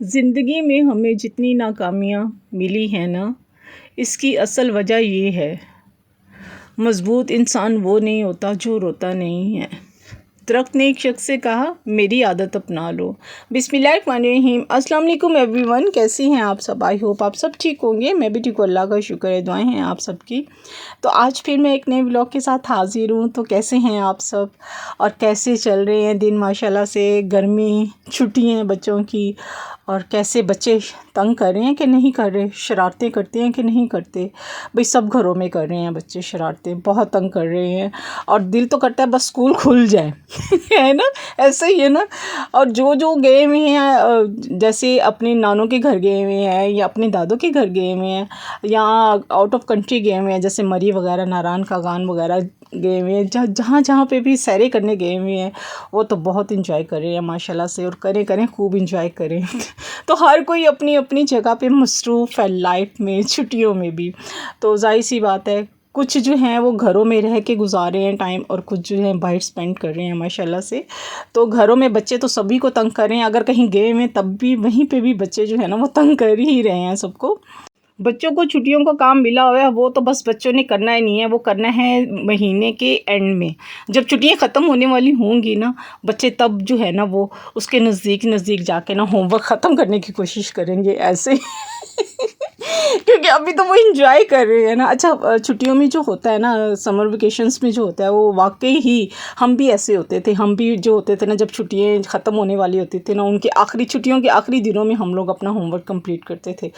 ज़िंदगी में हमें जितनी नाकामियाँ मिली हैं ना, इसकी असल वजह ये है, मज़बूत इंसान वो नहीं होता जो रोता नहीं है। दरख्त ने एक शख्स से कहा, मेरी आदत अपना लो। बिस्मिल्लाहिर्रहमानिर्रहीम। अस्सलाम वालेकुम एवरीवन, कैसी हैं आप सब? आई होप आप सब ठीक होंगे। मैं भी ठीक हूँ, अल्लाह का शुक्र है, दुआएं हैं आप सबकी। तो आज फिर मैं एक नए व्लॉग के साथ हाज़िर हूँ। तो कैसे हैं आप सब और कैसे चल रहे हैं दिन? माशाल्लाह से गर्मी, छुट्टियाँ हैं बच्चों की, और कैसे बच्चे तंग कर रहे हैं कि नहीं कर रहे, शरारतें करते हैं कि नहीं करते? भाई सब घरों में कर रहे हैं बच्चे शरारतें, बहुत तंग कर रहे हैं। और दिल तो करता है बस स्कूल खुल जाए है ना, ऐसे ही है ना। और जो गए हुए हैं, जैसे अपने नानों के घर गए हुए हैं या अपने दादों के घर गए हुए हैं या आउट ऑफ कंट्री गए हुए हैं, जैसे मरी वगैरह, नारायण कागान वगैरह गए हुए हैं, जहाँ पे भी सैरे करने गए हुए हैं, वो तो बहुत इंजॉय कर रहे हैं माशाल्लाह से। और करें खूब इंजॉय करें तो हर कोई अपनी अपनी जगह पे मसरूफ़ है लाइफ में, छुट्टियों में भी। तो जाहिर सी बात है, कुछ जो हैं वो घरों में रह के गुजार रहे हैं टाइम, और कुछ जो है बाहर स्पेंड कर रहे हैं माशाल्लाह से। तो घरों में बच्चे तो सभी को तंग कर रहे हैं, अगर कहीं गए हुए तब भी वहीं पे भी बच्चे जो है ना वो तंग कर ही रहे हैं सबको। बच्चों को छुट्टियों का काम मिला हुआ है, वो तो बस बच्चों ने करना ही नहीं है, वो करना है महीने के एंड में, जब छुट्टियां ख़त्म होने वाली होंगी ना बच्चे, तब जो है ना वो उसके नज़दीक नज़दीक जाके ना होमवर्क ख़त्म करने की कोशिश करेंगे ऐसे क्योंकि अभी तो वो इंजॉय कर रहे हैं ना। अच्छा, छुट्टियों में जो होता है ना, समर वेकेशंस में जो होता है, वो वाकई ही हम भी ऐसे होते थे। हम भी जो होते थे ना, जब छुट्टियाँ ख़त्म होने वाली होती थी ना, उनके आखिरी छुट्टियों के आखिरी दिनों में हम लोग अपना होमवर्क कंप्लीट करते थे।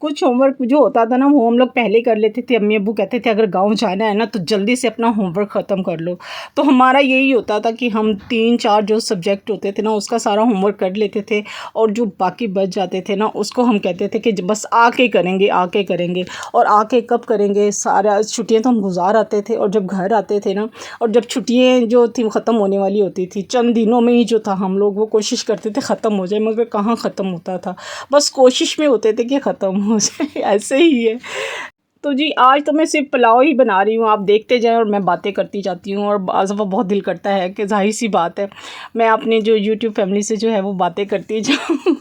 कुछ होमवर्क जो होता था ना वो हम लोग पहले कर लेते थे। अम्मी अब्बू कहते थे अगर गांव जाना है ना तो जल्दी से अपना होमवर्क ख़त्म कर लो। तो हमारा यही होता था कि हम 3-4 जो सब्जेक्ट होते थे ना उसका सारा होमवर्क कर लेते थे, और जो बाकी बच जाते थे ना उसको हम कहते थे कि बस आके करेंगे, आके करेंगे। और आके कब करेंगे, सारा छुट्टियाँ तो हम गुजार आते थे, और जब घर आते थे ना, और जब छुट्टियाँ जो थी ख़त्म होने वाली होती थी, चंद दिनों में ही जो था हम लोग वो कोशिश करते थे ख़त्म हो जाए, मगर कहाँ ख़त्म होता था, बस कोशिश में होते थे कि ख़त्म हो जाए ऐसे ही है। तो जी आज तो मैं सिर्फ पुलाव ही बना रही हूँ, आप देखते जाएं और मैं बातें करती जाती हूँ। और बाज़ दफ़ा बहुत दिल करता है कि जाहिर सी बात है मैं अपने जो यूट्यूब फैमिली से जो है वो बातें करती जाऊँ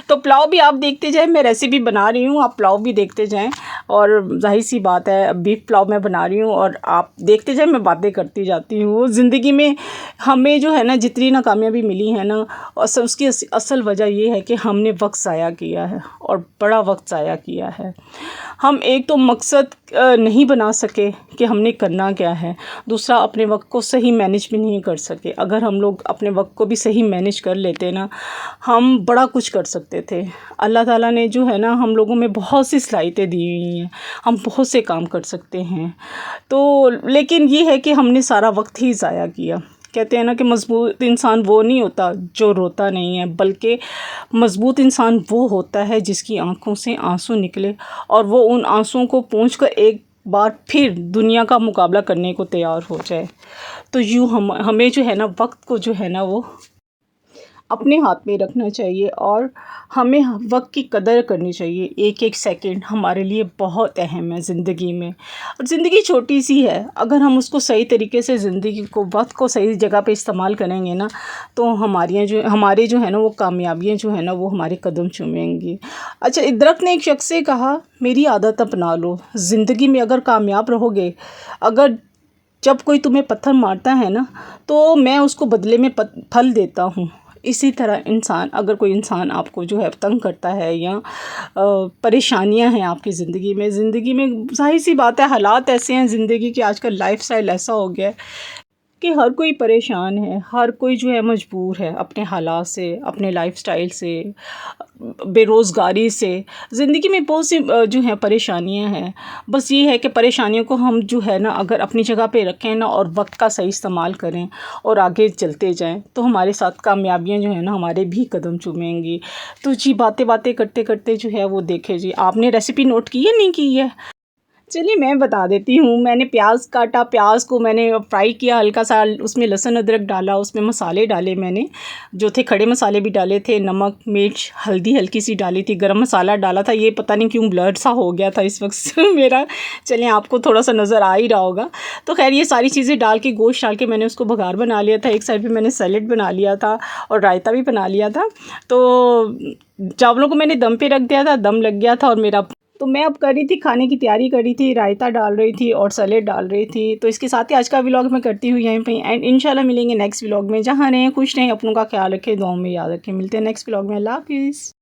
तो पुलाव भी आप देखते जाएं, मैं रेसिपी बना रही हूँ, आप पुलाव भी देखते जाएं। और जाहिर सी बात है बीफ पुलाव मैं बना रही हूँ और आप देखते जाएं, मैं बातें करती जाती हूँ। ज़िंदगी में हमें जो है ना जितनी नाकामयाबी मिली है ना, उसकी असल वजह ये है कि हमने वक्त ज़ाया किया है, और बड़ा वक्त ज़ाया किया है। हम एक तो मकसद नहीं बना सके कि हमने करना क्या है, दूसरा अपने वक्त को सही मैनेज भी नहीं कर सके। अगर हम लोग अपने वक्त को भी सही मैनेज कर लेते ना, हम बड़ा कुछ कर सकते थे। अल्लाह ताला ने जो है ना हम लोगों में बहुत सी सलाहियतें दी हुई हैं, हम बहुत से काम कर सकते हैं। तो लेकिन ये है कि हमने सारा वक्त ही ज़ाया किया। कहते हैं ना कि मज़बूत इंसान वो नहीं होता जो रोता नहीं है, बल्कि मज़बूत इंसान वो होता है जिसकी आंखों से आंसू निकले और वो उन आंसुओं को पोंछकर एक बार फिर दुनिया का मुकाबला करने को तैयार हो जाए। तो यूँ हमें जो है ना वक्त को जो है ना वो अपने हाथ में रखना चाहिए, और हमें वक्त की कदर करनी चाहिए। एक एक सेकंड हमारे लिए बहुत अहम है ज़िंदगी में, और ज़िंदगी छोटी सी है, अगर हम उसको सही तरीके से ज़िंदगी को, वक्त को सही जगह पे इस्तेमाल करेंगे ना, तो हमारे जो है ना वो कामयाबियाँ जो है ना वो हमारे कदम चूमेंगी। अच्छा, दरख्त ने एक शख्स से कहा, मेरी आदत अपना लो। ज़िंदगी में अगर कामयाब रहोगे, अगर जब कोई तुम्हें पत्थर मारता है ना तो मैं उसको बदले में फल देता हूँ। इसी तरह अगर कोई इंसान आपको जो है तंग करता है या परेशानियां हैं आपकी ज़िंदगी में ज़ाहिर सी बात है, हालात ऐसे हैं ज़िंदगी के, आजकल लाइफस्टाइल ऐसा हो गया है कि हर कोई परेशान है, हर कोई जो है मजबूर है अपने हालात से, अपने लाइफस्टाइल से, बेरोज़गारी से। ज़िंदगी में बहुत सी जो है परेशानियां हैं। बस ये है कि परेशानियों को हम जो है ना अगर अपनी जगह पे रखें ना और वक्त का सही इस्तेमाल करें और आगे चलते जाएं, तो हमारे साथ कामयाबियां जो है ना हमारे भी कदम चूमेंगी। तो जी बातें करते करते जो है वो देखें जी, आपने रेसिपी नोट की है नहीं की है? चलिए मैं बता देती हूँ। मैंने प्याज काटा, प्याज को मैंने फ्राई किया हल्का सा, उसमें लहसुन अदरक डाला, उसमें मसाले डाले मैंने जो थे, खड़े मसाले भी डाले थे, नमक मिर्च हल्दी हल्की सी डाली थी, गरम मसाला डाला था। ये पता नहीं क्यों ब्लर सा हो गया था इस वक्त मेरा, चलिए आपको थोड़ा सा नज़र आ ही रहा होगा। तो खैर ये सारी चीज़ें डाल के, गोश्त डाल के मैंने उसको बघार बना लिया था। एक साइड पर मैंने सैलेड बना लिया था और रायता भी बना लिया था। तो चावलों को मैंने दम पे रख दिया था, दम लग गया था और मेरा, तो मैं अब कर रही थी खाने की तैयारी, कर रही थी, रायता डाल रही थी और सैलेड डाल रही थी। तो इसके साथ ही आज का व्लॉग मैं करती हूँ यहीं पे एंड। इंशाल्लाह मिलेंगे नेक्स्ट व्लॉग में। जहाँ रहें खुश रहें, अपनों का ख्याल रखें, दुआओं में याद रखें। मिलते हैं नेक्स्ट व्लॉग में। अल्लाह हाफिज़।